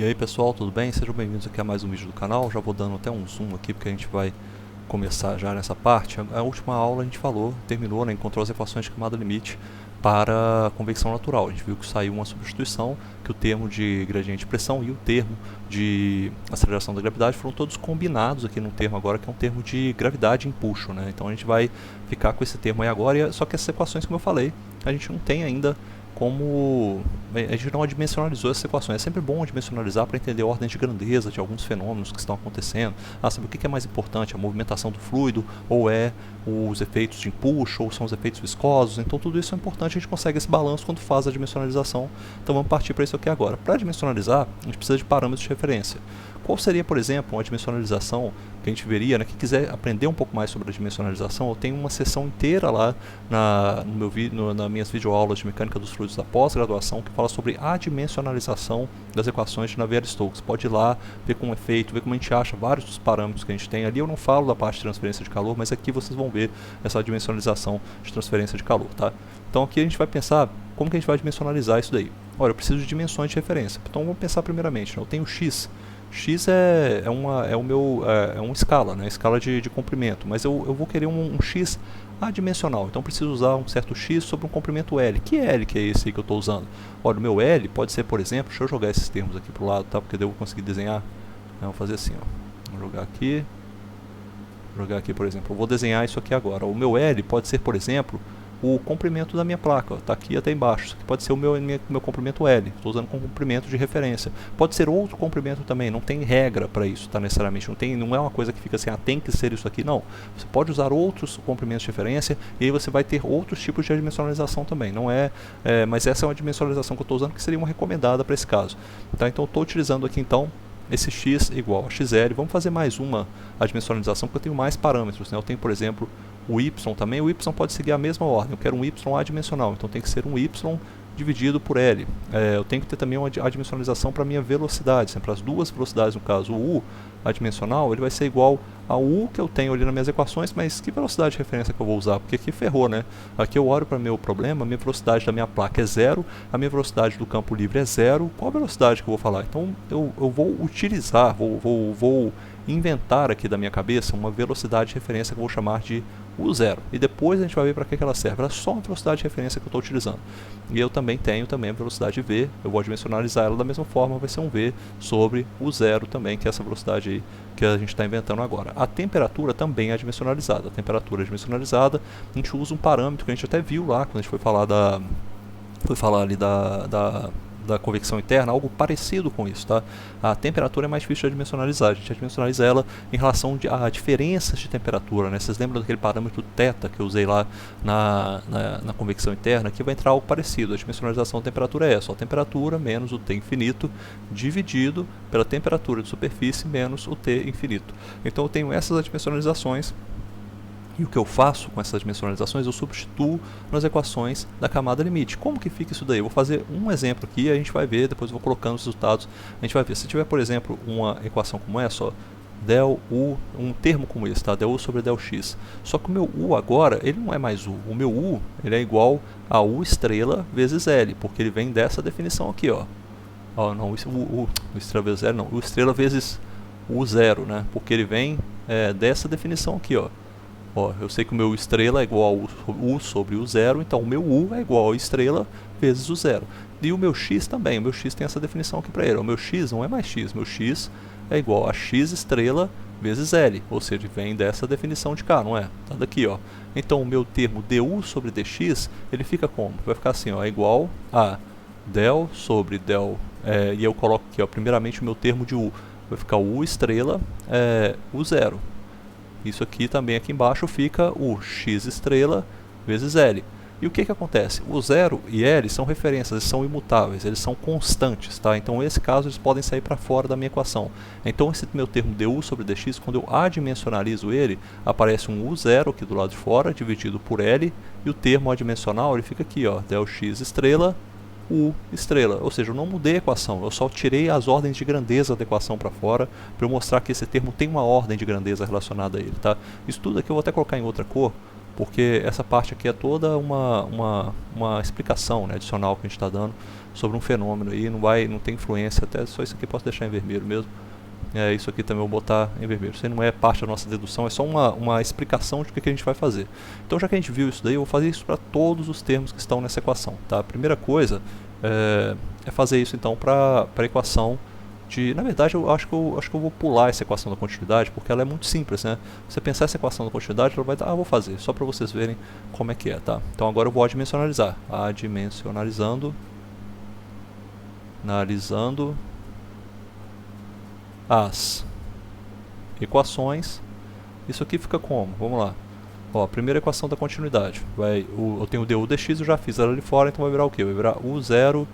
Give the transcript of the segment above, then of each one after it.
E aí pessoal, tudo bem? Sejam bem-vindos aqui a mais um vídeo do canal. Já vou dando até um zoom aqui porque a gente vai começar já nessa parte. A última aula a gente terminou, né, encontrou as equações de camada limite para a convecção natural. A gente viu que saiu uma substituição, que o termo de gradiente de pressão e o termo de aceleração da gravidade foram todos combinados aqui num termo agora que é um termo de gravidade e empuxo, né? Então a gente vai ficar com esse termo aí agora, só que essas equações, como eu falei, a gente não tem ainda como... a gente não dimensionalizou essas equações. É sempre bom dimensionalizar para entender a ordem de grandeza de alguns fenômenos que estão acontecendo. Saber o que é mais importante, a movimentação do fluido, ou é os efeitos de empuxo, ou são os efeitos viscosos. Então tudo isso é importante, a gente consegue esse balanço quando faz a dimensionalização. Então vamos partir para isso aqui agora. Para dimensionalizar, a gente precisa de parâmetros de referência. Qual seria, por exemplo, uma dimensionalização que a gente veria, né? Quem quiser aprender um pouco mais sobre a dimensionalização, eu tenho uma sessão inteira lá nas minhas videoaulas de mecânica dos fluidos da pós-graduação que fala sobre a dimensionalização das equações de Navier-Stokes. Pode ir lá, ver como é feito, ver como a gente acha vários dos parâmetros que a gente tem. Ali eu não falo da parte de transferência de calor, mas aqui vocês vão ver essa dimensionalização de transferência de calor, tá? Então aqui a gente vai pensar como que a gente vai dimensionalizar isso daí. Olha, eu preciso de dimensões de referência. Então vamos pensar primeiramente, né? Eu tenho x. X é uma escala, né? Escala de comprimento, mas eu vou querer um x adimensional, então preciso usar um certo x sobre um comprimento L. Que L que é esse aí que eu estou usando? Olha, o meu L pode ser, por exemplo, deixa eu jogar esses termos aqui para o lado, tá? Porque daí eu vou conseguir desenhar. Vou fazer assim, ó. Vou jogar aqui, por exemplo, eu vou desenhar isso aqui agora. O meu L pode ser, por exemplo, o comprimento da minha placa, está aqui até embaixo. Isso aqui pode ser o meu comprimento L, estou usando como comprimento de referência. Pode ser outro comprimento também, não tem regra para isso, tá, necessariamente. Não é uma coisa que fica assim, tem que ser isso aqui, não. Você pode usar outros comprimentos de referência e aí você vai ter outros tipos de dimensionalização também. Não mas essa é uma dimensionalização que eu estou usando que seria uma recomendada para esse caso. Tá? Então estou utilizando aqui então esse x igual a xl. Vamos fazer mais uma dimensionalização porque eu tenho mais parâmetros, né? Eu tenho, por exemplo, o y também. O y pode seguir a mesma ordem. Eu quero um y adimensional, então tem que ser um y dividido por L. Eu tenho que ter também uma adimensionalização para a minha velocidade, para as duas velocidades, no caso o U adimensional, ele vai ser igual ao U que eu tenho ali nas minhas equações, mas que velocidade de referência que eu vou usar? Porque aqui ferrou, né? Aqui eu olho para o meu problema, a minha velocidade da minha placa é zero, a minha velocidade do campo livre é zero, qual a velocidade que eu vou falar? Então eu vou utilizar, vou inventar aqui da minha cabeça uma velocidade de referência que eu vou chamar de U0. E depois a gente vai ver para que ela serve. Ela é só uma velocidade de referência que eu estou utilizando. E eu também tenho a velocidade V. Eu vou dimensionalizar ela da mesma forma, vai ser um V sobre U0 também, que é essa velocidade aí que a gente está inventando agora. A temperatura também é dimensionalizada. A temperatura é dimensionalizada, a gente usa um parâmetro que a gente até viu lá quando a gente foi falar ali da convecção interna, algo parecido com isso, tá? A temperatura é mais difícil de dimensionalizar, a gente dimensionaliza ela em relação a diferenças de temperatura, né? Vocês lembram daquele parâmetro θ que eu usei lá na convecção interna? Aqui vai entrar algo parecido, a dimensionalização da temperatura é essa, a temperatura menos o T infinito dividido pela temperatura de superfície menos o T infinito. Então eu tenho essas dimensionalizações. E o que eu faço com essas dimensionalizações, eu substituo nas equações da camada limite. Como que fica isso daí? Eu vou fazer um exemplo aqui, a gente vai ver, depois eu vou colocando os resultados, a gente vai ver. Se tiver, por exemplo, uma equação como essa, ó, del U, um termo como esse, tá? Del U sobre del X. Só que o meu U agora, ele não é mais U. O meu U, ele é igual a U estrela vezes L, porque ele vem dessa definição aqui, ó. Não, o estrela vezes L não, U estrela vezes U0, né? Porque ele vem dessa definição aqui, ó. Eu sei que o meu estrela é igual a U sobre U0, então o meu U é igual a estrela vezes o zero. E o meu X também, o meu X tem essa definição aqui para ele. O meu X não é mais X, meu X é igual a X estrela vezes L, ou seja, vem dessa definição de cá, não é? Tá daqui, ó. Então o meu termo du sobre dx, ele fica como? Vai ficar assim, ó, é igual a del sobre del, e eu coloco aqui, ó, primeiramente o meu termo de U, vai ficar U estrela, U0. Isso aqui também aqui embaixo fica o x estrela vezes L. E o que acontece? O 0 e L são referências, eles são imutáveis, eles são constantes, tá? Então nesse caso eles podem sair para fora da minha equação. Então esse meu termo du sobre dx, quando eu adimensionalizo ele, aparece um U0 aqui do lado de fora, dividido por L, e o termo adimensional ele fica aqui, ó, del x estrela, U estrela, ou seja, eu não mudei a equação, eu só tirei as ordens de grandeza da equação para fora, para eu mostrar que esse termo tem uma ordem de grandeza relacionada a ele, tá? Isso tudo aqui eu vou até colocar em outra cor, porque essa parte aqui é toda uma explicação, né, adicional que a gente está dando sobre um fenômeno aí, não tem influência, até só isso aqui posso deixar em vermelho mesmo. Isso aqui também eu vou botar em vermelho. Isso aí não é parte da nossa dedução, é só uma explicação de o que a gente vai fazer. Então, já que a gente viu isso daí, eu vou fazer isso para todos os termos que estão nessa equação. Tá? A primeira coisa é fazer isso então para a equação de... Na verdade, eu acho que eu vou pular essa equação da continuidade, porque ela é muito simples, né? Você pensar essa equação da continuidade, ela vai dar... vou fazer, só para vocês verem como é que é, tá? Então, agora eu vou adimensionalizar. Adimensionalizando. Analisando as equações. Isso aqui fica como? Vamos lá. Ó, a primeira equação da continuidade. Eu tenho o du dx, eu já fiz ela ali fora, então vai virar o quê? Vai virar u0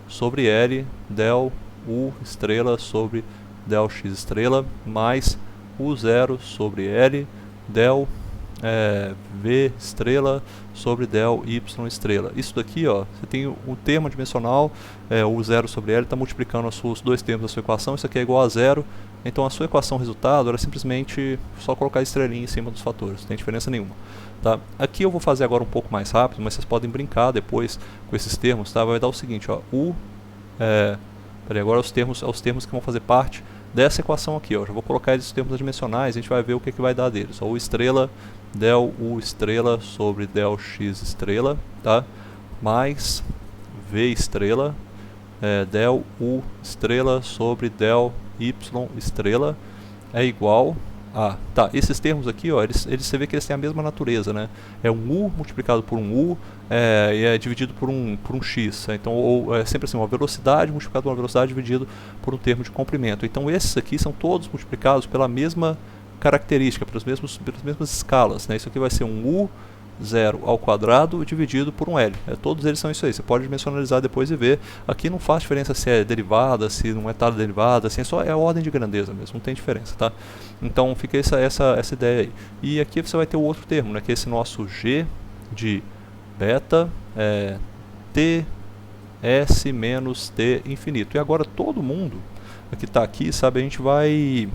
sobre L del u estrela sobre del x estrela mais u0 sobre L del v estrela sobre del y estrela. Isso daqui, ó, você tem o termo dimensional, o 0 sobre L está multiplicando os dois termos da sua equação, isso aqui é igual a zero, então a sua equação resultado era simplesmente só colocar a estrelinha em cima dos fatores, não tem diferença nenhuma. Tá? Aqui eu vou fazer agora um pouco mais rápido, mas vocês podem brincar depois com esses termos, tá? Vai dar o seguinte, ó, peraí, agora os termos que vão fazer parte dessa equação aqui, ó, já vou colocar eles nos termos adimensionais, a gente vai ver o que vai dar deles. Ó, u estrela del u estrela sobre del x estrela, tá? Mais v estrela del u estrela sobre del y estrela é igual a... Tá, esses termos aqui, ó, você vê que eles têm a mesma natureza, né? É um u multiplicado por um u e é dividido por um x. Então, é sempre assim, uma velocidade multiplicada por uma velocidade dividido por um termo de comprimento. Então, esses aqui são todos multiplicados pela mesma característica, pelas mesmas escalas, né? Isso aqui vai ser um u0 ao quadrado dividido por um L. Todos eles são isso aí. Você pode dimensionalizar depois e ver. Aqui não faz diferença se é derivada, se não é tal derivada, assim, é a ordem de grandeza mesmo, não tem diferença, tá? Então fica essa ideia aí. E aqui você vai ter o outro termo, né? Que é esse nosso G de beta T S menos T infinito. E agora todo mundo que está aqui, sabe, a gente vai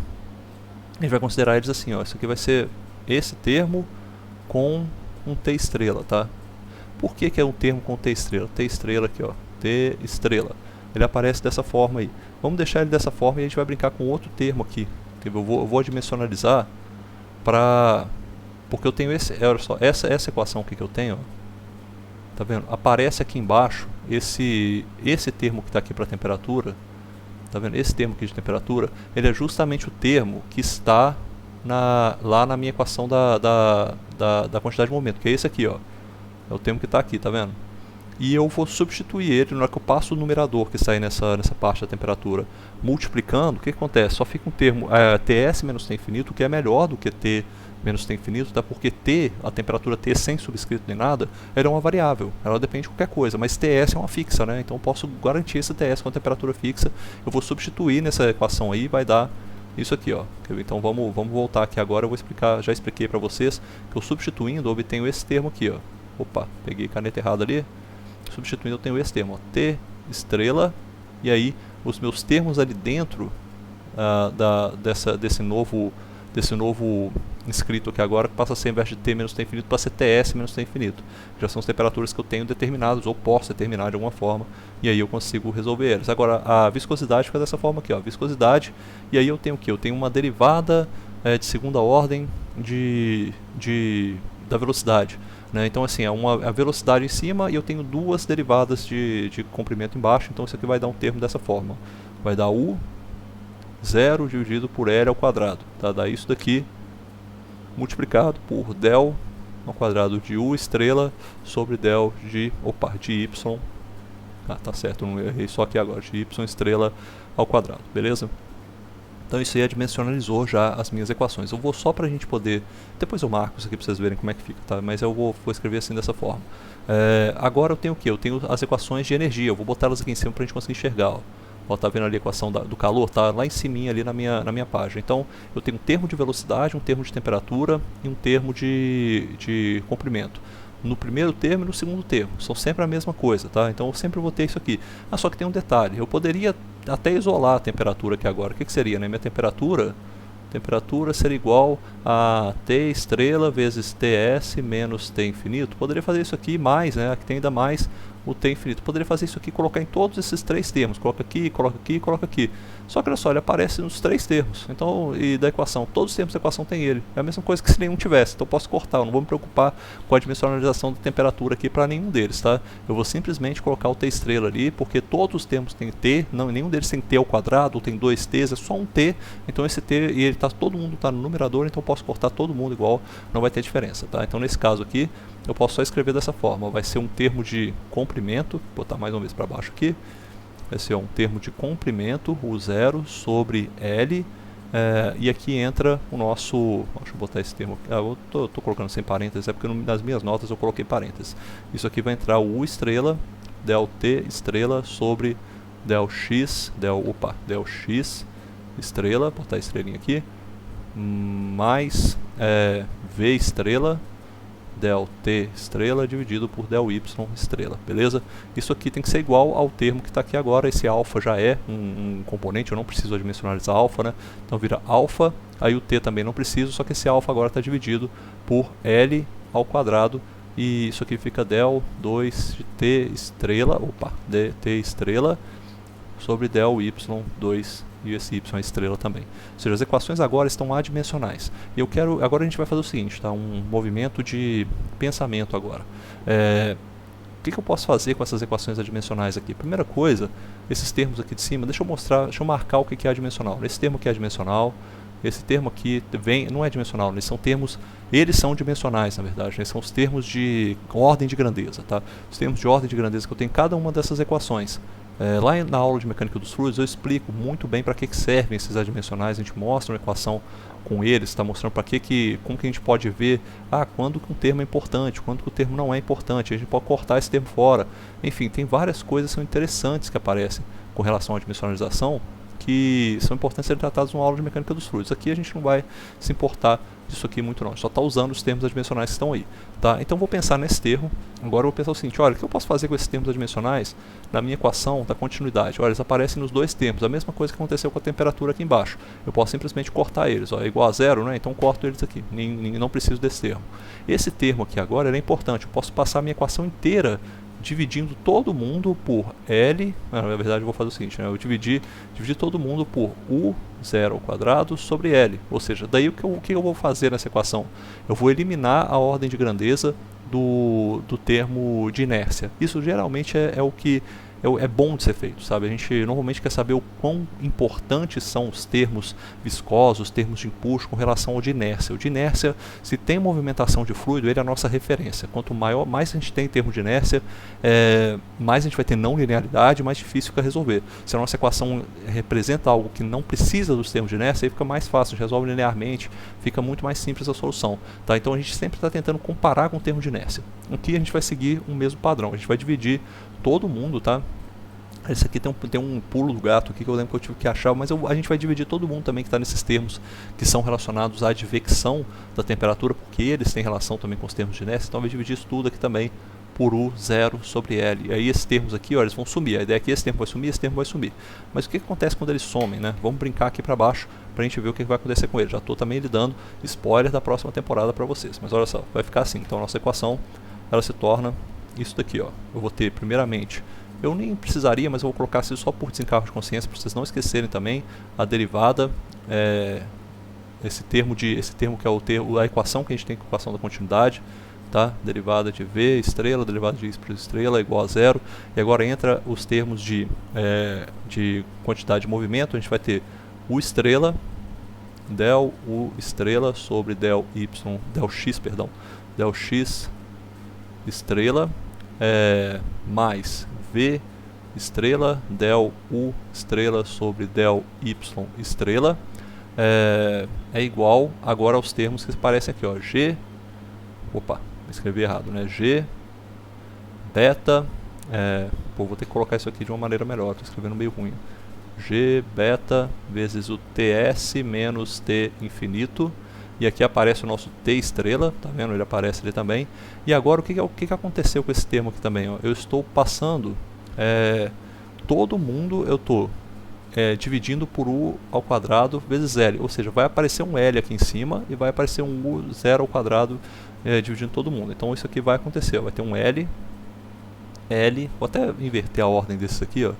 considerar eles assim, ó, isso aqui vai ser esse termo com um T estrela, tá? Por que é um termo com T estrela? T estrela aqui, ó, T estrela. Ele aparece dessa forma aí. Vamos deixar ele dessa forma e a gente vai brincar com outro termo aqui. Eu vou adimensionalizar porque eu tenho olha só, essa equação aqui que eu tenho, ó, tá vendo? Aparece aqui embaixo esse termo que está aqui para temperatura. Tá vendo? Esse termo aqui de temperatura, ele é justamente o termo que está lá na minha equação da quantidade de movimento, que é esse aqui, ó. É o termo que está aqui, tá vendo? E eu vou substituir ele na hora que eu passo o numerador que está aí nessa parte da temperatura, multiplicando. O que acontece? Só fica um termo Ts menos T infinito, que é melhor do que T menos T infinito, tá? Porque T, a temperatura T sem subscrito nem nada, ela é uma variável, ela depende de qualquer coisa, mas Ts é uma fixa, né? Então eu posso garantir esse Ts com a temperatura fixa. Eu vou substituir nessa equação aí, vai dar isso aqui, ó. Então vamos voltar aqui agora, eu vou explicar, já expliquei para vocês que eu substituindo eu obtenho esse termo aqui, ó. Opa, peguei caneta errada ali. Substituindo eu tenho esse termo, ó, T estrela, e aí os meus termos ali dentro desse novo inscrito aqui agora, que passa a ser, ao invés de T menos T infinito, passa a ser TS menos T infinito. Já são as temperaturas que eu tenho determinadas, ou posso determinar de alguma forma, e aí eu consigo resolver elas. Agora, a viscosidade fica dessa forma aqui, ó, viscosidade, e aí eu tenho o que? Eu tenho uma derivada de segunda ordem da velocidade. Né? Então, assim, a velocidade em cima e eu tenho duas derivadas de comprimento embaixo, então isso aqui vai dar um termo dessa forma. Vai dar U0 dividido por L ao quadrado. Tá? Dá isso daqui multiplicado por del ao quadrado de U estrela sobre del de Y. Ah, tá certo, não errei só aqui agora, de Y estrela ao quadrado, beleza? Então isso aí dimensionalizou já as minhas equações. Eu vou só para a gente poder... Depois eu marco isso aqui para vocês verem como é que fica, tá? Mas eu vou escrever assim dessa forma. Agora eu tenho o que? Eu tenho as equações de energia. Eu vou botar elas aqui em cima para a gente conseguir enxergar. Ó, tá vendo ali a equação do calor? Tá lá em cima ali na minha página. Então eu tenho um termo de velocidade, um termo de temperatura e um termo de comprimento. No primeiro termo e no segundo termo. São sempre a mesma coisa, tá? Então eu sempre vou ter isso aqui. Só que tem um detalhe. Eu poderia até isolar a temperatura aqui agora. O que seria, né? Minha temperatura temperatura seria igual a T estrela vezes TS menos T infinito. Poderia fazer isso aqui mais, né? Aqui tem ainda mais o T infinito. Poderia fazer isso aqui e colocar em todos esses três termos. Coloca aqui, coloca aqui, coloca aqui. Só que olha só, ele aparece nos três termos. Então, e da equação, todos os termos da equação tem ele. É a mesma coisa que se nenhum tivesse. Então eu posso cortar, eu não vou me preocupar com a dimensionalização da temperatura aqui para nenhum deles, tá? Eu vou simplesmente colocar o T estrela ali, porque todos os termos têm T, não, nenhum deles tem T ao quadrado, ou tem dois T's, é só um T. Então esse T, e ele tá, todo mundo está no numerador, então eu posso cortar todo mundo igual, não vai ter diferença, tá? Então nesse caso aqui, eu posso só escrever dessa forma. Vai ser um termo de comprimento, vou botar mais uma vez para baixo aqui. Vai ser um termo de comprimento, o zero, sobre L. E aqui entra o nosso... Deixa eu botar esse termo aqui. Eu tô colocando sem parênteses, é porque nas minhas notas eu coloquei parênteses. Isso aqui vai entrar o U estrela, del T estrela, sobre del X, del X estrela, vou botar a estrelinha aqui, mais V estrela, del T estrela dividido por del Y estrela, beleza? Isso aqui tem que ser igual ao termo que está aqui agora. Esse alfa já é um componente, eu não preciso dimensionalizar alfa, né? Então vira alfa, aí o T também não preciso, só que esse alfa agora está dividido por L ao quadrado, e isso aqui fica del 2 de T estrela, dt estrela, sobre del Y2 e esse y é estrela também. Ou seja, as equações agora estão adimensionais. E eu quero, agora a gente vai fazer o seguinte, tá? Um movimento de pensamento agora. O que eu posso fazer com essas equações adimensionais aqui? Primeira coisa, esses termos aqui de cima, deixa eu marcar o que é adimensional. Esse termo aqui é adimensional, esse termo aqui não é dimensional, eles são dimensionais, na verdade, né? São os termos de ordem de grandeza, tá? Os termos de ordem de grandeza que eu tenho em cada uma dessas equações. Lá na aula de mecânica dos fluidos eu explico muito bem para que servem esses adimensionais, a gente mostra uma equação com eles, está mostrando como que a gente pode ver quando que um termo é importante, quando que o termo não é importante, a gente pode cortar esse termo fora. Enfim, tem várias coisas que são interessantes que aparecem com relação à dimensionalização, que são importantes serem tratados numa aula de mecânica dos fluidos. Aqui a gente não vai se importar disso aqui muito não, a gente só está usando os termos adimensionais que estão aí, tá? Então vou pensar nesse termo, agora eu vou pensar o seguinte, olha, o que eu posso fazer com esses termos adimensionais na minha equação da continuidade? Olha, eles aparecem nos dois termos, a mesma coisa que aconteceu com a temperatura aqui embaixo, eu posso simplesmente cortar eles, é igual a zero, né? Então corto eles aqui, não preciso desse termo. Esse termo aqui agora ele é importante, eu posso passar a minha equação inteira dividindo todo mundo por L, na verdade eu vou fazer o seguinte, né? Eu dividir todo mundo por U0 ao quadrado sobre L, ou seja, daí o que eu vou fazer nessa equação? Eu vou eliminar a ordem de grandeza do termo de inércia. Isso geralmente é o que é bom de ser feito, sabe? A gente normalmente quer saber o quão importantes são os termos viscosos, termos de empuxo com relação ao de inércia. O de inércia, se tem movimentação de fluido, ele é a nossa referência. Quanto mais a gente tem em termos de inércia, mais a gente vai ter não linearidade, mais difícil fica resolver. Se a nossa equação representa algo que não precisa dos termos de inércia, aí fica mais fácil, a gente resolve linearmente, fica muito mais simples a solução, tá? Então a gente sempre está tentando comparar com o termo de inércia. Aqui a gente vai seguir o mesmo padrão, a gente vai dividir todo mundo, tá? Esse aqui tem um pulo do gato aqui que eu lembro que eu tive que achar, mas a gente vai dividir todo mundo também que está nesses termos que são relacionados à advecção da temperatura, porque eles têm relação também com os termos de inércia, então vai dividir isso tudo aqui também por U0 sobre L. E aí esses termos aqui, ó, eles vão sumir. A ideia é que esse termo vai sumir, esse termo vai sumir. Mas o que acontece quando eles somem, né? Vamos brincar aqui para baixo para a gente ver o que vai acontecer com eles. Já estou também lhe dando spoiler da próxima temporada para vocês. Mas olha só, vai ficar assim. Então a nossa equação, ela se torna isso daqui, ó. Eu vou ter primeiramente... Eu nem precisaria, mas eu vou colocar assim só por desencargo de consciência, para vocês não esquecerem também a derivada, esse termo que é a equação que a gente tem com a equação da continuidade, tá? Derivada de V estrela, derivada de Y estrela igual a zero. E agora entra os termos de quantidade de movimento, a gente vai ter U estrela, del U estrela sobre del X estrela, mais V estrela, del U estrela sobre del Y estrela, é igual agora aos termos que aparecem aqui, ó, escrevi errado, né? G beta, vou ter que colocar isso aqui de uma maneira melhor, estou escrevendo meio ruim. G beta vezes o TS menos T infinito. E aqui aparece o nosso T estrela, tá vendo? Ele aparece ali também. E agora o que aconteceu com esse termo aqui também? Ó? Eu estou passando todo mundo, eu estou dividindo por U ao quadrado vezes L, ou seja, vai aparecer um L aqui em cima e vai aparecer um U zero ao quadrado dividindo todo mundo. Então isso aqui vai acontecer, vai ter um L, vou até inverter a ordem desses aqui,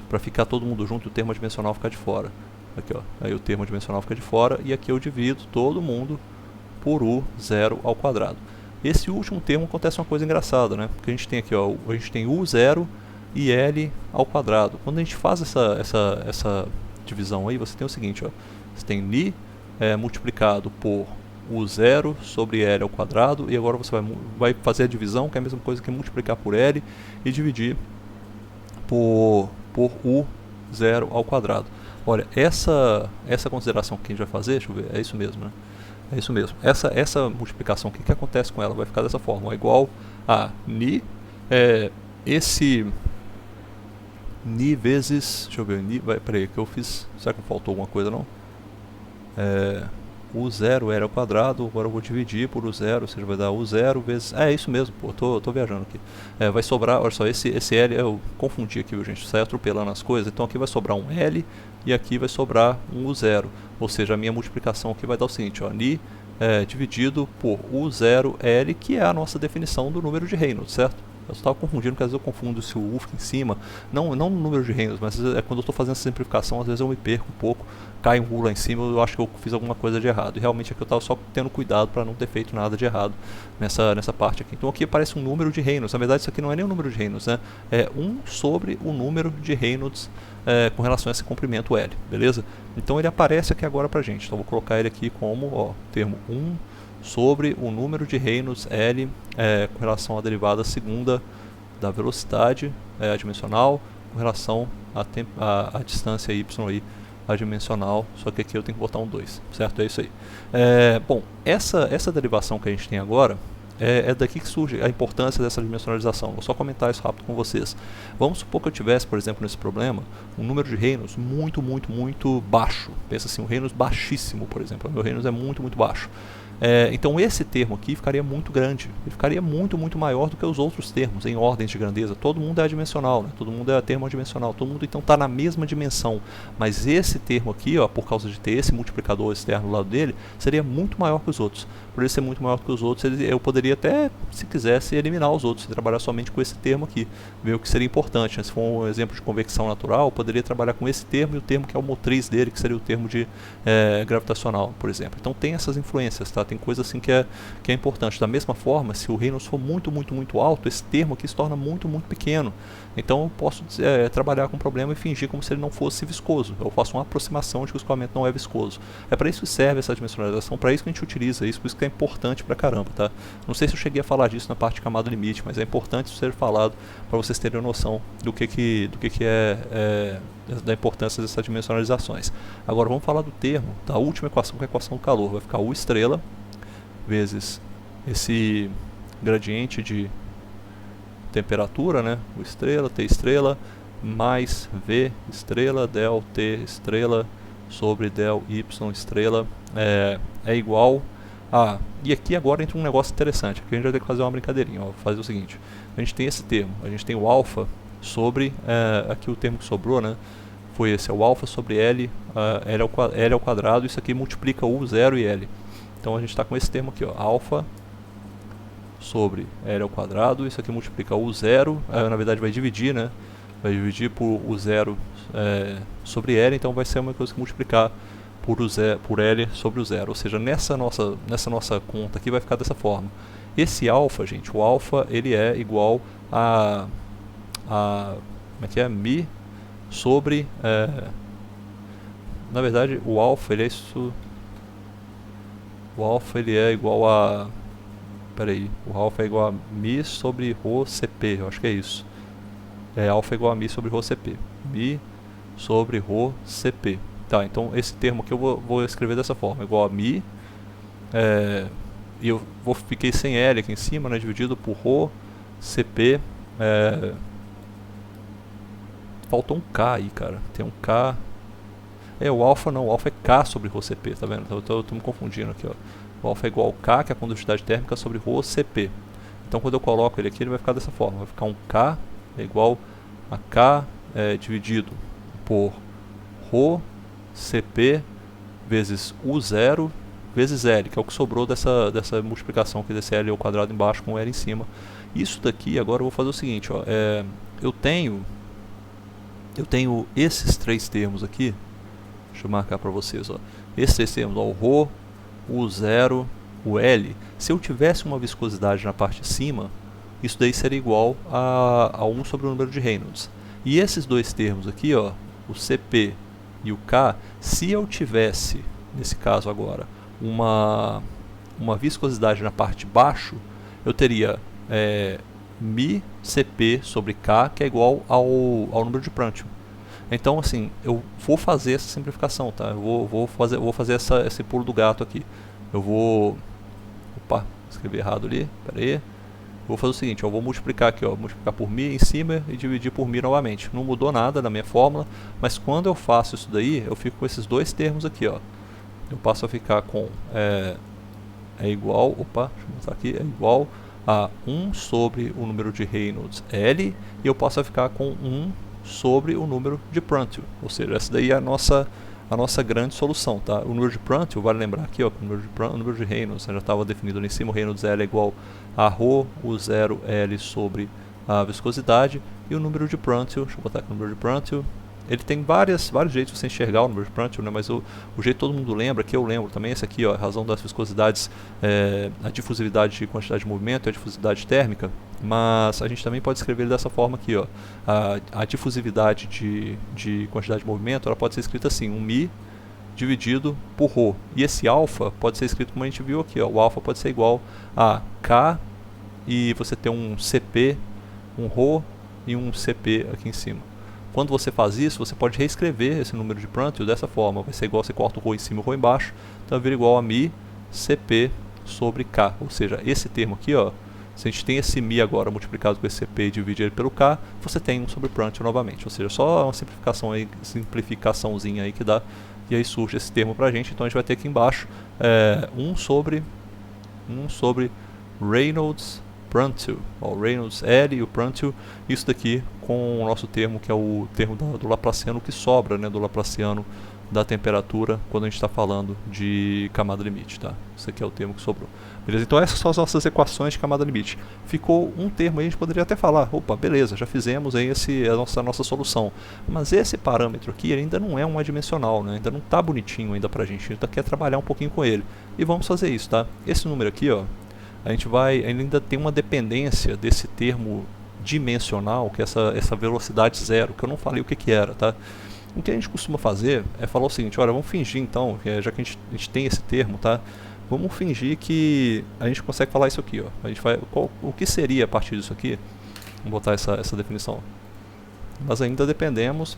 para ficar todo mundo junto e o termo adimensional ficar de fora. Aqui, aí o termo adimensional fica de fora e aqui eu divido todo mundo por U zero ao quadrado. Esse último termo acontece uma coisa engraçada, né? Porque a gente tem aqui, a gente tem U zero e L ao quadrado. Quando a gente faz essa divisão aí, você tem o seguinte, você tem Ni multiplicado por U zero sobre L ao quadrado, e agora você vai fazer a divisão, que é a mesma coisa que multiplicar por L e dividir por U zero ao quadrado. Olha, essa consideração que a gente vai fazer, deixa eu ver, é isso mesmo, né? É isso mesmo. Essa multiplicação, o que acontece com ela? Vai ficar dessa forma, igual a Ni, esse Ni vezes, deixa eu ver, Ni, peraí, que eu fiz, será que faltou alguma coisa não? U zero L ao quadrado, agora eu vou dividir por U zero, ou seja, vai dar U zero vezes, é isso mesmo, pô, tô viajando aqui. Vai sobrar, olha só, esse L, eu confundi aqui, viu, gente, sai atropelando as coisas, então aqui vai sobrar um L e aqui vai sobrar um U zero, ou seja, a minha multiplicação aqui vai dar o seguinte, Ni dividido por U zero L, que é a nossa definição do número de Reynolds, certo? Eu estava confundindo, porque às vezes eu confundo se o U fica em cima, não no número de Reynolds, mas quando eu estou fazendo essa simplificação, às vezes eu me perco um pouco, cai um U lá em cima, eu acho que eu fiz alguma coisa de errado. E realmente aqui eu estava só tendo cuidado para não ter feito nada de errado nessa parte aqui. Então aqui aparece um número de Reynolds, na verdade isso aqui não é nem um número de Reynolds, né? É 1 sobre o número de Reynolds com relação a esse comprimento L, beleza? Então ele aparece aqui agora pra gente, então vou colocar ele aqui como termo 1 sobre o número de Reynolds L com relação à derivada segunda da velocidade adimensional com relação à distância y aí adimensional, só que aqui eu tenho que botar um 2, certo? É isso aí. Bom, essa derivação que a gente tem agora é daqui que surge a importância dessa dimensionalização. Vou só comentar isso rápido com vocês. Vamos supor que eu tivesse, por exemplo, nesse problema, um número de Reynolds muito baixo. Pensa assim, um Reynolds baixíssimo, por exemplo. O meu Reynolds é muito baixo. Então esse termo aqui ficaria muito grande, ele ficaria muito maior do que os outros termos em ordens de grandeza. Todo mundo é adimensional, né? Todo mundo é termo adimensional, todo mundo então está na mesma dimensão, mas esse termo aqui, por causa de ter esse multiplicador externo do lado dele, seria muito maior que os outros. Por ele ser muito maior que os outros, eu poderia até, se quisesse, eliminar os outros e trabalhar somente com esse termo aqui, ver o que seria importante, né? Se for um exemplo de convecção natural, eu poderia trabalhar com esse termo e o termo que é o motriz dele, que seria o termo de gravitacional, por exemplo. Então tem essas influências, tá? Tem coisa assim que é importante. Da mesma forma, se o Reynolds for muito alto, esse termo aqui se torna muito pequeno. Então eu posso trabalhar com o problema e fingir como se ele não fosse viscoso. Eu faço uma aproximação de que o escoamento não é viscoso. É para isso que serve essa dimensionalização, para isso que a gente utiliza isso, por isso que é importante pra caramba, tá? Não sei se eu cheguei a falar disso na parte de camada limite, mas é importante isso ser falado para vocês terem noção do que é da importância dessas dimensionalizações. Agora vamos falar do termo da última equação, que é a equação do calor. Vai ficar U estrela vezes esse gradiente de temperatura, né? U estrela, T estrela, mais V estrela, del T estrela sobre del Y estrela é igual a... E aqui agora entra um negócio interessante, aqui a gente vai ter que fazer uma brincadeirinha, vou fazer o seguinte, a gente tem esse termo, a gente tem o alfa sobre, aqui o termo que sobrou, né? Foi esse, é o alfa sobre L, L ao quadrado, isso aqui multiplica U, 0 e L. Então a gente está com esse termo aqui, alfa sobre L ao quadrado, isso aqui multiplica U 0, na verdade vai dividir, né? Vai dividir por U 0 sobre L, então vai ser uma coisa que multiplicar por L sobre o 0. Ou seja, nessa nossa conta aqui vai ficar dessa forma. Esse alfa, gente, o alfa ele é igual a como é que é? Mi sobre... na verdade, o alfa ele é isso... O alfa ele é igual a... Peraí, o alfa é igual a mi sobre rho CP, eu acho que é isso. Alfa é igual a mi sobre rho CP. Mi sobre rho CP. Tá, então esse termo aqui eu vou escrever dessa forma, igual a mi, e eu fiquei sem L aqui em cima, né, dividido por rho CP. Faltou um K aí, cara, tem um K. O alfa não, o alfa é K sobre rho CP, tá vendo? Eu tô me confundindo aqui, ó. O alfa é igual ao K, que é a condutividade térmica, sobre rho CP. Então quando eu coloco ele aqui, ele vai ficar dessa forma, vai ficar um K igual a K dividido por Rho CP vezes U0 vezes L, que é o que sobrou dessa multiplicação aqui desse L ao quadrado embaixo com o L em cima. Isso daqui, agora eu vou fazer o seguinte, ó, eu tenho esses três termos aqui, deixa eu marcar para vocês, ó, esses três termos, ó, o Rho, o U0, o L. Se eu tivesse uma viscosidade na parte de cima, isso daí seria igual a 1 sobre o número de Reynolds. E esses dois termos aqui, ó, o CP e o K, se eu tivesse, nesse caso agora, uma viscosidade na parte de baixo, eu teria μ CP sobre K, que é igual ao número de Prandtl. Então, assim, eu vou fazer essa simplificação, tá? Eu vou fazer esse pulo do gato aqui. Eu vou... Opa, escrevi errado ali, pera aí. Vou fazer o seguinte, eu vou multiplicar aqui, ó, multiplicar por μ em cima e dividir por μ novamente. Não mudou nada na minha fórmula, mas quando eu faço isso daí, eu fico com esses dois termos aqui, ó. Eu passo a ficar com é igual, opa, deixa eu mostrar aqui, é igual a 1 sobre o número de Reynolds L, e eu passo a ficar com 1 sobre o número de Prandtl. Ou seja, essa daí é a nossa grande solução, tá? O número de Prandtl, vale lembrar aqui, ó, o número de Reynolds, já estava definido ali em cima, o Reynolds L é igual a Rho, U0 L sobre a viscosidade, e o número de Prandtl, deixa eu botar aqui o número de Prandtl, ele tem vários jeitos de você enxergar o número de Prandtl, né? Mas o jeito que todo mundo lembra, que eu lembro também, esse aqui, ó, a razão das viscosidades, a difusividade de quantidade de movimento e a difusividade térmica, mas a gente também pode escrever ele dessa forma aqui, ó. A difusividade de quantidade de movimento, ela pode ser escrita assim, 1μ dividido por Rho. E esse alfa pode ser escrito como a gente viu aqui, ó. O alfa pode ser igual a K, e você tem um CP, um Rho e um CP aqui em cima. Quando você faz isso, você pode reescrever esse número de Prandtl dessa forma. Vai ser igual, você corta o Rho em cima e o Rho embaixo, então vira igual a μ CP sobre K. Ou seja, esse termo aqui, ó, se a gente tem esse μ agora multiplicado com esse CP e divide ele pelo K, você tem 1 sobre Prandtl novamente. Ou seja, só uma simplificaçãozinha aí que dá, e aí surge esse termo pra gente. Então a gente vai ter aqui embaixo 1 sobre Reynolds Prandtl, o Reynolds L e o Prandtl, isso daqui com o nosso termo, que é o termo do Laplaciano que sobra, né, do Laplaciano da temperatura, quando a gente está falando de camada limite, tá? Esse aqui é o termo que sobrou. Beleza? Então essas são as nossas equações de camada limite. Ficou um termo aí, a gente poderia até falar, opa, beleza, já fizemos aí a nossa solução. Mas esse parâmetro aqui ele ainda não é um adimensional, né? Ainda não está bonitinho ainda pra gente, a gente quer trabalhar um pouquinho com ele. E vamos fazer isso, tá? Esse número aqui, ó, a gente ainda tem uma dependência desse termo dimensional, que é essa velocidade zero, que eu não falei o que era, tá? O que a gente costuma fazer é falar o seguinte, olha, vamos fingir então, já que a gente tem esse termo, tá? Vamos fingir que a gente consegue falar isso aqui, ó. A gente o que seria a partir disso aqui? Vamos botar essa definição. Nós ainda dependemos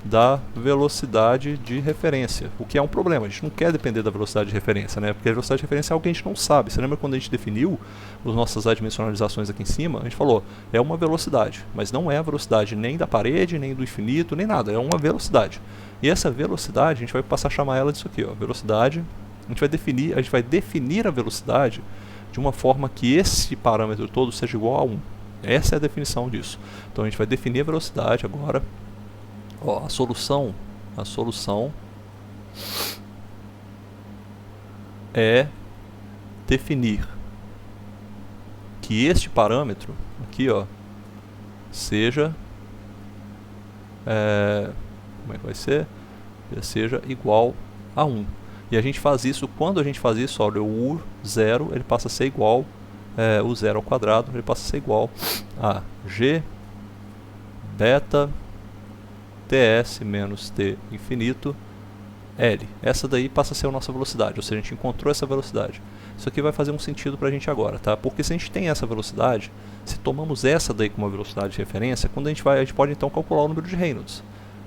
da velocidade de referência, o que é um problema. A gente não quer depender da velocidade de referência, né? Porque a velocidade de referência é algo que a gente não sabe. Você lembra quando a gente definiu as nossas adimensionalizações aqui em cima? A gente falou, é uma velocidade, mas não é a velocidade nem da parede, nem do infinito, nem nada, é uma velocidade. E essa velocidade, a gente vai passar a chamar ela disso aqui, ó, velocidade. A gente vai definir a velocidade de uma forma que esse parâmetro todo seja igual a 1. Essa é a definição disso. Então a gente vai definir a velocidade agora. Ó, a solução é definir que este parâmetro aqui, ó, seja como é que vai ser? Seja igual a 1. E a gente faz isso, quando a gente faz isso, olha, o U0 ele passa a ser igual, o 0 ao quadrado, ele passa a ser igual a G beta TS menos T infinito L. Essa daí passa a ser a nossa velocidade, ou seja, a gente encontrou essa velocidade. Isso aqui vai fazer um sentido pra gente agora, tá? Porque se a gente tem essa velocidade, se tomamos essa daí como uma velocidade de referência, quando a gente pode então calcular o número de Reynolds.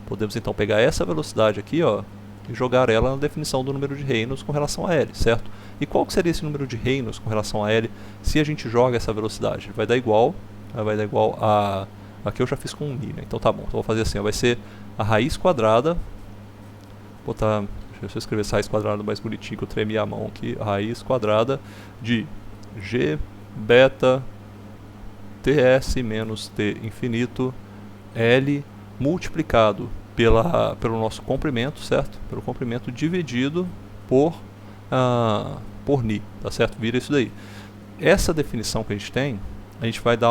Podemos então pegar essa velocidade aqui, ó, e jogar ela na definição do número de Reynolds com relação a L, certo? E qual que seria esse número de Reynolds com relação a L se a gente joga essa velocidade? Vai dar igual a... Aqui eu já fiz com um μ, né? Então tá bom, então vou fazer assim, ó, vai ser a raiz quadrada, deixa eu escrever essa raiz quadrada mais bonitinho que eu tremi a mão aqui, a raiz quadrada de G beta TS menos T infinito L multiplicado pelo nosso comprimento, certo? Pelo comprimento dividido por ni, tá certo? Vira isso daí. Essa definição que a gente tem, a gente vai dar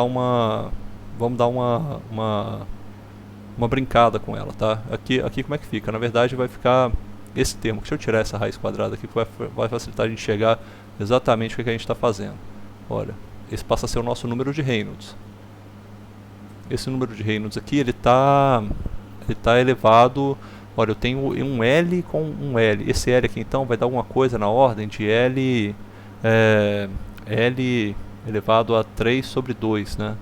vamos dar uma brincada com ela, tá? Aqui como é que fica? Na verdade vai ficar esse termo. Deixa eu tirar essa raiz quadrada aqui, que vai facilitar a gente chegar exatamente o que a gente está fazendo. Olha, esse passa a ser o nosso número de Reynolds. Esse número de Reynolds aqui, ele tá elevado. Olha, eu tenho um L com um L. Esse L aqui então vai dar alguma coisa na ordem de L elevado a 3 sobre 2, né?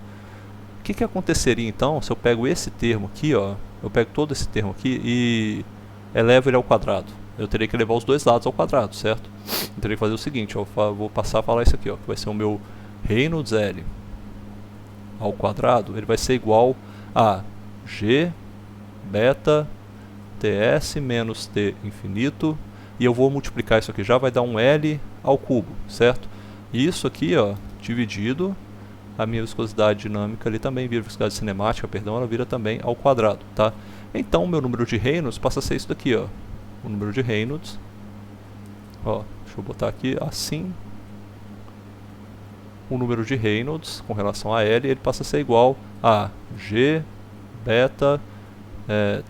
O que que aconteceria então se eu pego esse termo aqui, ó, eu pego todo esse termo aqui e elevo ele ao quadrado? Eu teria que levar os dois lados ao quadrado, certo? Eu teria que fazer o seguinte, ó, vou passar a falar isso aqui, ó, que vai ser o meu Reynolds L ao quadrado, ele vai ser igual a G beta ts menos t infinito, e eu vou multiplicar isso aqui, já vai dar um L ao cubo, certo? E isso aqui, ó, dividido, a minha viscosidade dinâmica ali também vira viscosidade cinemática, perdão, ela vira também ao quadrado, tá? Então o meu número de Reynolds passa a ser isso daqui, ó, o número de Reynolds, ó, deixa eu botar aqui assim, o número de Reynolds com relação a L, ele passa a ser igual a G beta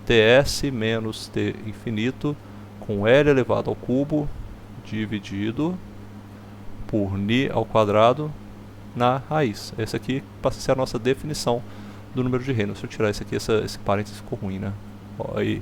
ts menos t infinito com L elevado ao cubo dividido por ni ao quadrado na raiz. Essa aqui passa a ser a nossa definição do número de Reynolds. Deixa eu tirar isso aqui, esse parênteses ficou ruim, né? Ó, aí,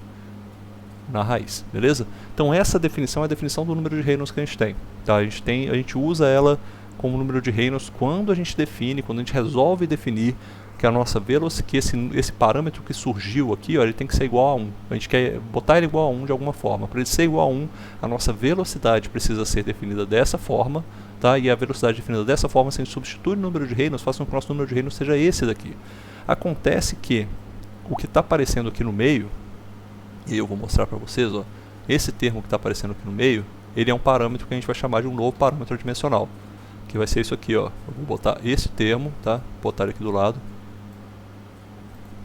na raiz, beleza? Então essa definição é a definição do número de Reynolds que a gente tem. Tá? A gente usa ela como número de Reynolds quando a gente define, quando a gente resolve definir que a nossa velocidade, que esse parâmetro que surgiu aqui, ó, ele tem que ser igual a 1. A gente quer botar ele igual a 1 de alguma forma. Para ele ser igual a 1, a nossa velocidade precisa ser definida dessa forma, tá? E a velocidade definida dessa forma, se a gente substitui o número de Reynolds, faça com que o nosso número de Reynolds seja esse daqui. Acontece que o que está aparecendo aqui no meio, e eu vou mostrar para vocês, ó, esse termo que está aparecendo aqui no meio, ele é um parâmetro que a gente vai chamar de um novo parâmetro dimensional, que vai ser isso aqui, ó. Eu vou botar esse termo, tá? Vou botar ele aqui do lado,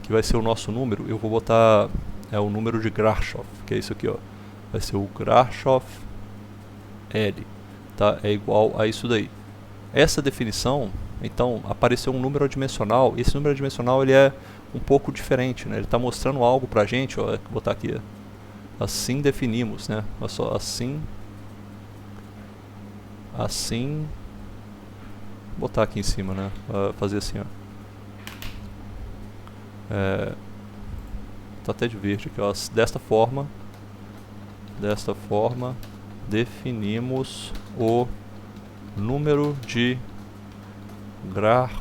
que vai ser o nosso número. Eu vou botar o número de Grashof, que é isso aqui, ó. Vai ser o Grashof L, tá? É igual a isso daí. Essa definição, então, apareceu um número adimensional. Esse número adimensional, ele é um pouco diferente, né? Ele está mostrando algo pra gente, ó. Vou botar aqui, ó. Assim definimos, né? Olha só, assim, vou botar aqui em cima, né? Fazer assim, ó. Tá até de verde aqui, ó. Desta forma definimos o número de Grashof,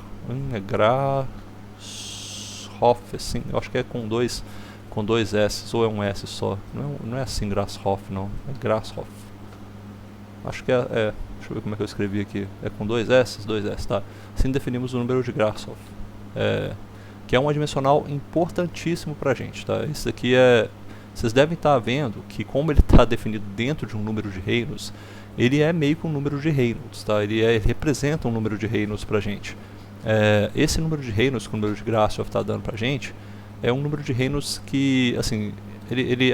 assim, eu acho que é com dois S, ou é um S só. Não é assim Grashof, não. É Grashof. Acho que deixa eu ver como é que eu escrevi aqui. É com dois S, tá? Assim definimos o número de Grashof. Que é um adimensional importantíssimo pra gente, tá? Isso aqui vocês devem estar vendo que como ele está definido dentro de um número de Reynolds, ele é meio que um número de Reynolds, tá? Ele representa um número de Reynolds pra gente. Esse número de Reynolds que o número de Grashof está dando pra gente é um número de Reynolds que, assim,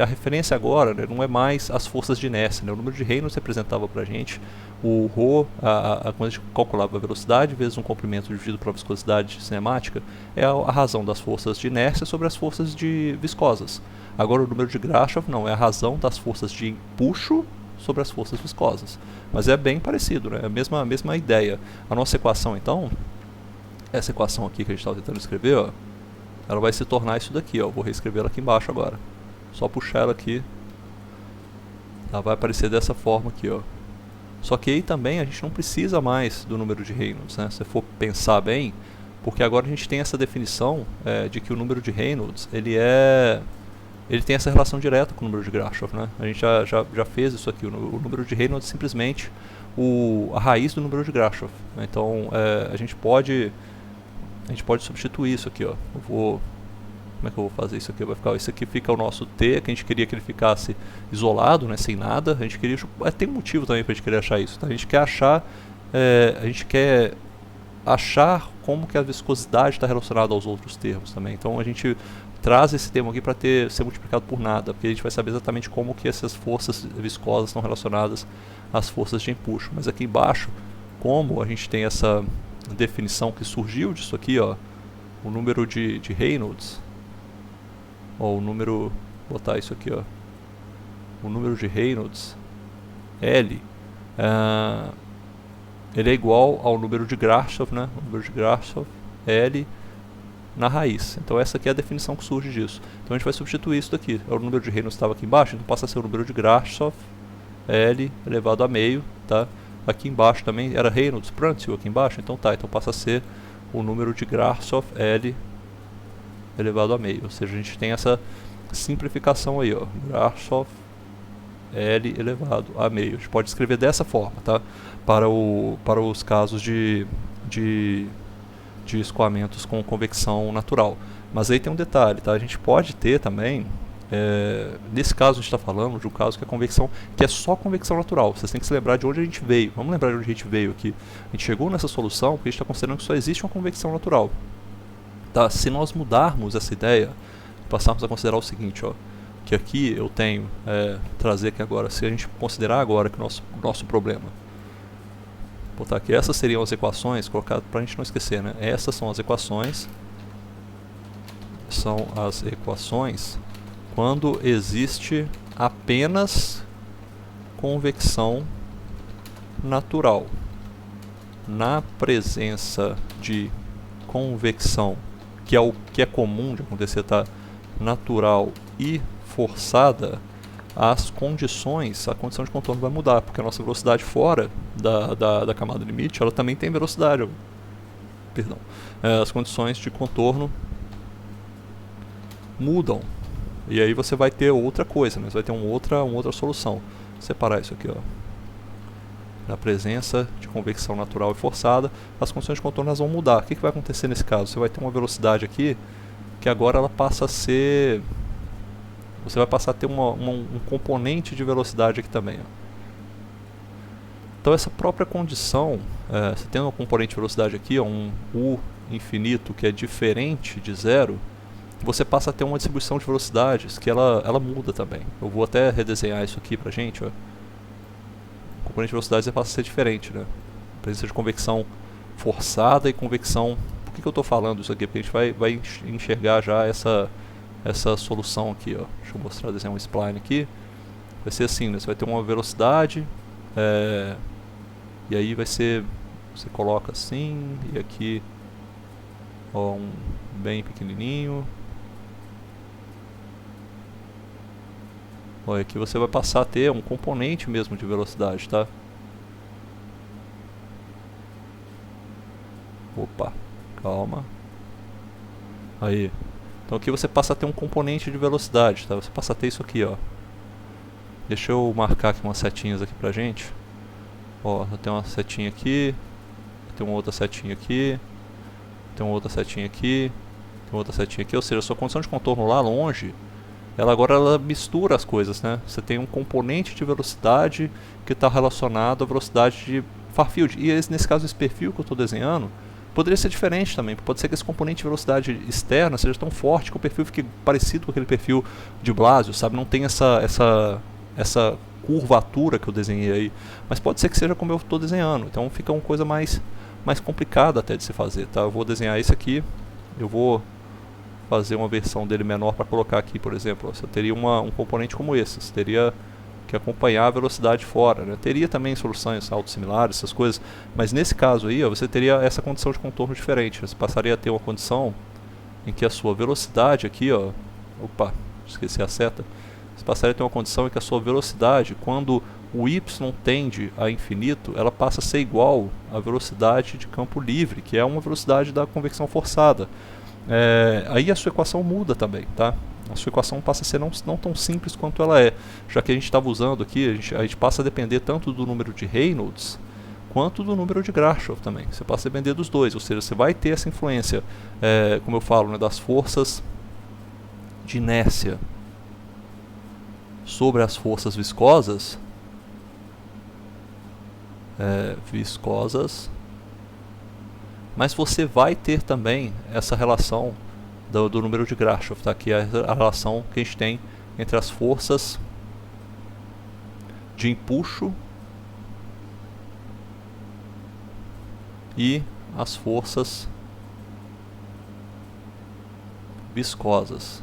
a referência agora, né, não é mais as forças de inércia, né? O número de Reynolds representava pra gente o ρ, quando a gente calculava a velocidade vezes um comprimento dividido pela viscosidade cinemática, é a razão das forças de inércia sobre as forças viscosas. Agora o número de Grashof não, é a razão das forças de empuxo sobre as forças viscosas. Mas é bem parecido, né? É a mesma ideia. A nossa equação, então, essa equação aqui que a gente estava tentando escrever, ó, ela vai se tornar isso daqui, ó. Vou reescrever ela aqui embaixo agora. Só puxar ela aqui, ela vai aparecer dessa forma aqui, ó. Só que aí também a gente não precisa mais do número de Reynolds, né? Se for pensar bem, porque agora a gente tem essa definição de que o número de Reynolds, ele tem essa relação direta com o número de Grashof, né? A gente já fez isso aqui. O número de Reynolds é simplesmente a raiz do número de Grashof, né? Então a gente pode substituir isso aqui, ó. Como é que eu vou fazer isso aqui? Isso aqui fica o nosso T, que a gente queria que ele ficasse isolado, né, sem nada. A gente queria, tem um motivo também para a gente querer achar isso, tá? A gente quer achar como que a viscosidade está relacionada aos outros termos também. Então a gente traz esse termo aqui para ser multiplicado por nada, porque a gente vai saber exatamente como que essas forças viscosas estão relacionadas às forças de empuxo. Mas aqui embaixo, como a gente tem essa definição que surgiu disso aqui, ó, o número de Reynolds, ó, o número, vou botar isso aqui, ó, o número de Reynolds, L, ele é igual ao número de Grashof, né? O número de Grashof, L, na raiz. Então essa aqui é a definição que surge disso. Então a gente vai substituir isso daqui. O número de Reynolds estava aqui embaixo, então passa a ser o número de Grashof, L elevado a meio, tá? Aqui embaixo também era Reynolds, Prandtl aqui embaixo, então tá, então passa a ser o número de Grashof, L elevado a meio. Ou seja, a gente tem essa simplificação aí, ó, Grashof, L elevado a meio. A gente pode escrever dessa forma, tá? Para os casos de escoamentos com convecção natural. Mas aí tem um detalhe, tá? A gente pode ter também, nesse caso a gente está falando de um caso que é convecção, que é só convecção natural. Vocês têm que se lembrar de onde a gente veio. Vamos lembrar de onde a gente veio aqui. A gente chegou nessa solução porque a gente está considerando que só existe uma convecção natural. Tá? Se nós mudarmos essa ideia, passarmos a considerar o seguinte, ó, que aqui eu tenho, trazer aqui agora, se a gente considerar agora que o nosso problema, botar aqui, essas seriam as equações, colocar para a gente não esquecer, né? Essas são as equações, quando existe apenas convecção natural. Na presença de convecção, que é o que é comum de acontecer, tá? Natural e forçada, a condição de contorno vai mudar, porque a nossa velocidade fora da camada limite, ela também tem velocidade. Perdão. As condições de contorno mudam. E aí você vai ter outra coisa, né? Você vai ter uma outra solução. Vou separar isso aqui, ó. Na presença de convecção natural e forçada, as condições de contorno vão mudar. O que vai acontecer nesse caso? Você vai ter uma velocidade aqui que agora ela passa a ser... Você vai passar a ter um componente de velocidade aqui também, ó. Então essa própria condição, você tem um componente de velocidade aqui, ó, um U infinito que é diferente de zero, você passa a ter uma distribuição de velocidades que ela muda também. Eu vou até redesenhar isso aqui pra gente, ó. O componente de velocidades passa a ser diferente, né? Presença de convecção forçada e convecção... Por que eu estou falando isso aqui? Porque a gente vai enxergar já essa solução aqui, ó. Deixa eu mostrar, desenhar um spline aqui. Vai ser assim, né? Você vai ter uma velocidade, e aí vai ser, você coloca assim, e aqui, ó, um bem pequenininho. Ó, aqui você vai passar a ter um componente mesmo de velocidade, tá? Opa, calma. Aí. Então aqui você passa a ter um componente de velocidade, tá? Você passa a ter isso aqui, ó. Deixa eu marcar aqui umas setinhas aqui pra gente. Ó, eu tenho uma setinha aqui, tem uma outra setinha aqui, tem uma outra setinha aqui, tem outra setinha aqui. Ou seja, a sua condição de contorno lá longe, ela mistura as coisas, né? Você tem um componente de velocidade que está relacionado à velocidade de far field. E nesse caso, esse perfil que eu estou desenhando poderia ser diferente também. Pode ser que esse componente de velocidade externa seja tão forte que o perfil fique parecido com aquele perfil de Blasio, sabe? Não tem essa curvatura que eu desenhei aí. Mas pode ser que seja como eu estou desenhando. Então fica uma coisa mais complicada até de se fazer, tá? Eu vou desenhar esse aqui. Eu vou fazer uma versão dele menor para colocar aqui, por exemplo. Você teria um componente como esse. Você teria que acompanhar a velocidade fora, né? Teria também soluções autossimilares, essas coisas, mas nesse caso aí, ó, você teria essa condição de contorno diferente. Você passaria a ter uma condição em que a sua velocidade aqui, ó, opa, esqueci a seta. Você passaria a ter uma condição em que a sua velocidade, quando o y tende a infinito, ela passa a ser igual à velocidade de campo livre, que é uma velocidade da convecção forçada. Aí a sua equação muda também, tá? A sua equação passa a ser não tão simples quanto ela é, já que a gente estava usando aqui, a gente passa a depender tanto do número de Reynolds quanto do número de Grashof também. Você passa a depender dos dois, ou seja, você vai ter essa influência, como eu falo, né, das forças de inércia sobre as forças viscosas, mas você vai ter também essa relação do número de Grashof, tá? Que é a relação que a gente tem entre as forças de empuxo e as forças viscosas.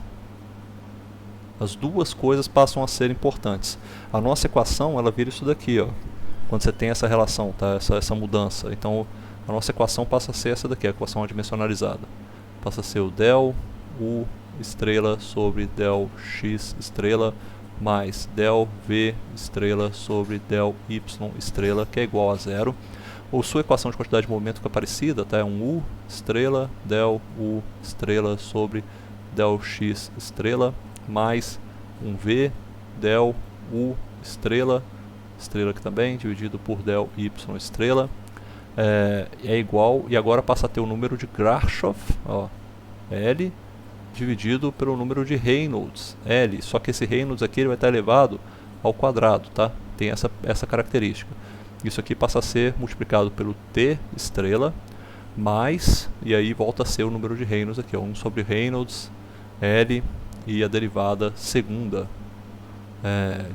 As duas coisas passam a ser importantes. A nossa equação, ela vira isso daqui, ó, quando você tem essa relação, tá? essa mudança. Então, a nossa equação passa a ser essa daqui, a equação adimensionalizada. Passa a ser o del U estrela sobre del X estrela mais del V estrela sobre del Y estrela, que é igual a 0. Ou sua equação de quantidade de movimento fica parecida, tá? É um U estrela, del U estrela sobre del X estrela, mais um V, del U estrela, estrela aqui também, dividido por del Y estrela, é igual, e agora passa a ter o número de Grashof, ó, L, dividido pelo número de Reynolds, L, só que esse Reynolds aqui ele vai estar elevado ao quadrado, tá? Tem essa característica. Isso aqui passa a ser multiplicado pelo T estrela, mais, e aí volta a ser o número de Reynolds aqui, ó, 1 sobre Reynolds, L, e a derivada segunda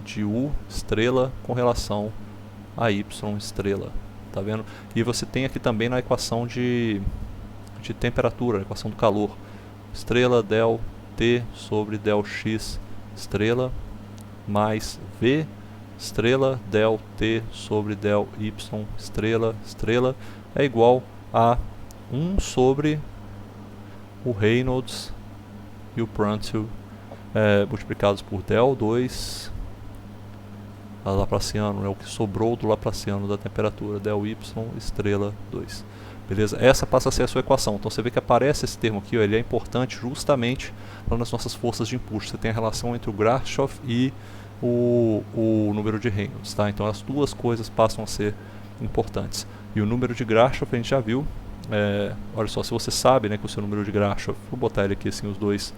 de U estrela com relação a Y estrela, tá vendo? E você tem aqui também na equação de temperatura, a equação do calor, estrela del T sobre del X estrela mais V estrela del T sobre del Y estrela estrela é igual a 1 sobre o Reynolds e o Prandtl multiplicados por del 2 a Laplaciano, o que sobrou do Laplaciano da temperatura, del Y estrela 2. Beleza? Essa passa a ser a sua equação. Então você vê que aparece esse termo aqui, ó, ele é importante justamente lá nas nossas forças de impulso. Você tem a relação entre o Grashof e o número de Reynolds, tá? Então as duas coisas passam a ser importantes. E o número de Grashof a gente já viu. Olha só, se você sabe, né, que o seu número de Grashof, vou botar ele aqui assim, os dois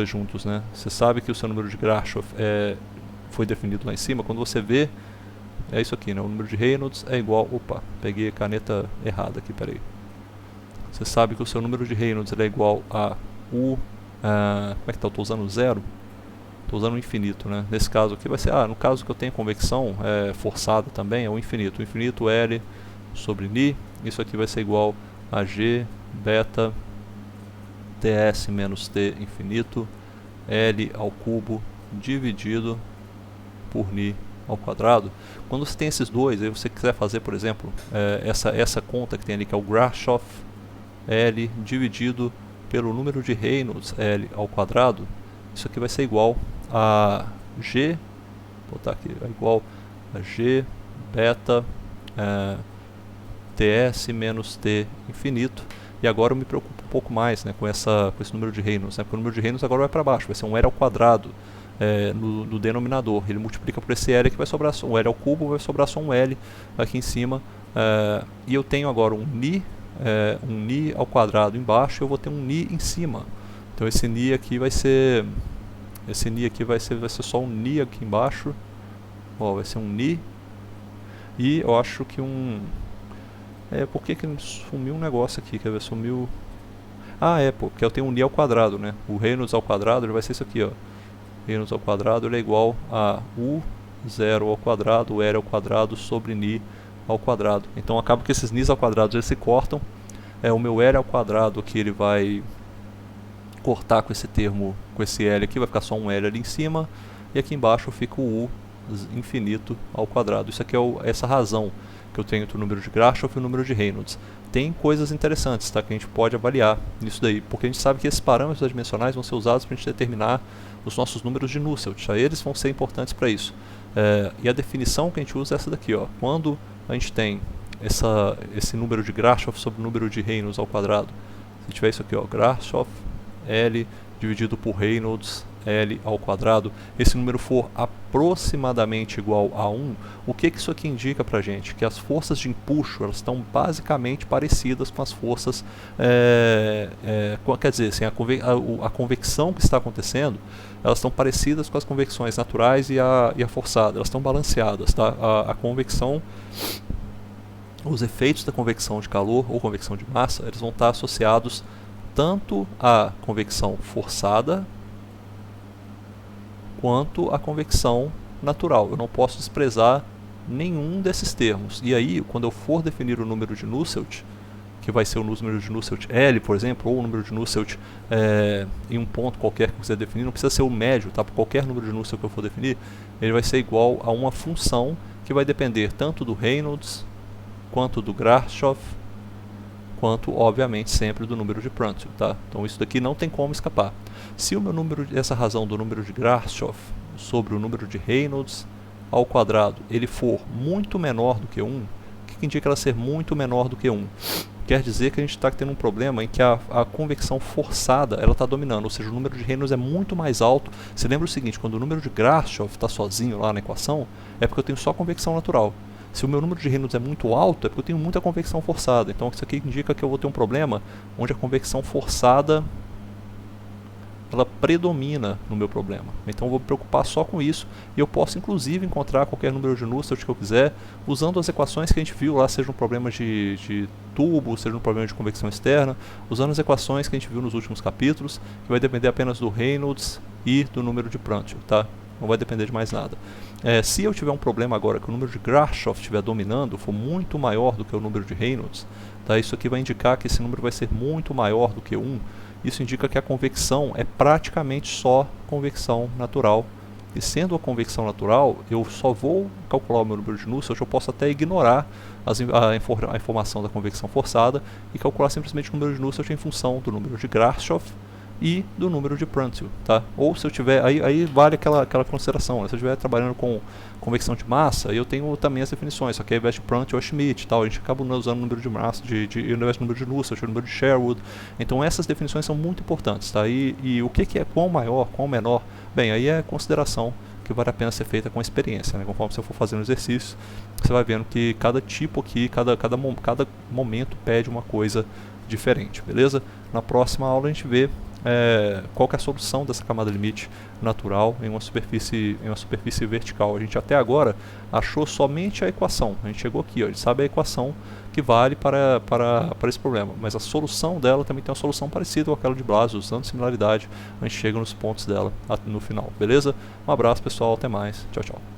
juntos, né? Você sabe que o seu número de Grashof foi definido lá em cima. Quando você vê, é isso aqui, né? O número de Reynolds é igual... Opa, peguei a caneta errada aqui, peraí. Você sabe que o seu número de Reynolds é igual a U... como é que tá? Eu estou usando zero? Estou usando o infinito, né? Nesse caso aqui vai ser... no caso que eu tenho convecção forçada também, é o infinito. O infinito L sobre Ni. Isso aqui vai ser igual a G beta ts menos t infinito L ao cubo dividido por Ni ao quadrado. Quando você tem esses dois, aí você quiser fazer, por exemplo, essa conta que tem ali, que é o Grashof L dividido pelo número de Reynolds L ao quadrado, isso aqui vai ser igual a G, vou botar aqui, é igual a G beta ts menos t infinito. E agora eu me preocupo um pouco mais, né, com esse número de Reynolds, né, porque o número de Reynolds agora vai para baixo, vai ser um L ao quadrado no denominador. Ele multiplica por esse L que vai sobrar só um L ao cubo, vai sobrar só um L aqui em cima. E eu tenho agora um Ni ao quadrado embaixo, e eu vou ter um Ni em cima. Então esse Ni aqui vai ser só um Ni aqui embaixo. Ó, vai ser um Ni. E eu acho que por que sumiu um negócio aqui? Quer ver? Sumiu... porque eu tenho um Ni ao quadrado, né? O Reynolds ao quadrado ele vai ser isso aqui, ó. Reynolds ao quadrado ele é igual a U0 ao quadrado, o L ao quadrado sobre Ni ao quadrado. Então acaba que esses Ni's ao quadrado eles se cortam. O meu L ao quadrado aqui ele vai cortar com esse termo, com esse L aqui, vai ficar só um L ali em cima. E aqui embaixo fica o U infinito ao quadrado. Isso aqui é essa razão que eu tenho entre o número de Grashof e o número de Reynolds. Tem coisas interessantes, tá, que a gente pode avaliar nisso daí, porque a gente sabe que esses parâmetros adimensionais vão ser usados para a gente determinar os nossos números de Nusselt, tá? Eles vão ser importantes para isso. E a definição que a gente usa é essa daqui, ó. Quando a gente tem esse número de Grashof sobre o número de Reynolds ao quadrado, se tiver isso aqui, ó, Grashof L dividido por Reynolds L ao quadrado, esse número for aproximadamente igual a 1, o que isso aqui indica pra gente? Que as forças de empuxo elas estão basicamente parecidas com as forças, quer dizer, assim, a convecção que está acontecendo, elas estão parecidas com as convecções naturais e a forçada, elas estão balanceadas, tá? A convecção, os efeitos da convecção de calor ou convecção de massa, eles vão estar associados tanto a convecção forçada quanto a convecção natural. Eu não posso desprezar nenhum desses termos. E aí, quando eu for definir o número de Nusselt, que vai ser o número de Nusselt L, por exemplo, ou o número de Nusselt em um ponto qualquer que eu quiser definir, não precisa ser o médio, tá? Por qualquer número de Nusselt que eu for definir, ele vai ser igual a uma função que vai depender tanto do Reynolds, quanto do Grashof, quanto, obviamente, sempre do número de Prandtl, tá? Então isso daqui não tem como escapar. Se o meu número, essa razão do número de Grashof sobre o número de Reynolds ao quadrado, ele for muito menor do que 1, o que indica ela ser muito menor do que 1? Quer dizer que a gente está tendo um problema em que a convecção forçada ela está dominando, ou seja, o número de Reynolds é muito mais alto. Você lembra o seguinte, quando o número de Grashof está sozinho lá na equação, é porque eu tenho só convecção natural. Se o meu número de Reynolds é muito alto, é porque eu tenho muita convecção forçada. Então isso aqui indica que eu vou ter um problema onde a convecção forçada ela predomina no meu problema. Então eu vou me preocupar só com isso e eu posso inclusive encontrar qualquer número de Nusselt que eu quiser usando as equações que a gente viu lá, seja um problema de tubo, seja um problema de convecção externa, usando as equações que a gente viu nos últimos capítulos, que vai depender apenas do Reynolds e do número de Prandtl, tá? Não vai depender de mais nada. Se eu tiver um problema agora que o número de Grashof estiver dominando, for muito maior do que o número de Reynolds, tá? Isso aqui vai indicar que esse número vai ser muito maior do que 1. Isso indica que a convecção é praticamente só convecção natural. E sendo a convecção natural, eu só vou calcular o meu número de Nusselt, eu posso até ignorar a informação da convecção forçada e calcular simplesmente o número de Nusselt em função do número de Grashof e do número de Prandtl, tá? Ou se eu tiver, aí vale aquela consideração, né? Se eu estiver trabalhando com convecção de massa, eu tenho também as definições, só que ao invés de Prandtl é Schmidt, tal, a gente acaba usando o número de massa, ao invés do número de Nusselt, o número de Sherwood. Então essas definições são muito importantes, tá? E o que é quão maior, quão menor, bem, aí é consideração que vale a pena ser feita com experiência, né? Conforme você for fazendo exercício, você vai vendo que cada tipo aqui, cada momento pede uma coisa diferente, beleza? Na próxima aula a gente vê qual que é a solução dessa camada limite natural em uma superfície vertical. A gente até agora achou somente a equação. A gente chegou aqui, ó, a gente sabe a equação que vale para esse problema, mas a solução dela também tem uma solução parecida com aquela de Blasio, usando similaridade, a gente chega nos pontos dela no final, beleza? Um abraço pessoal, até mais, tchau, tchau.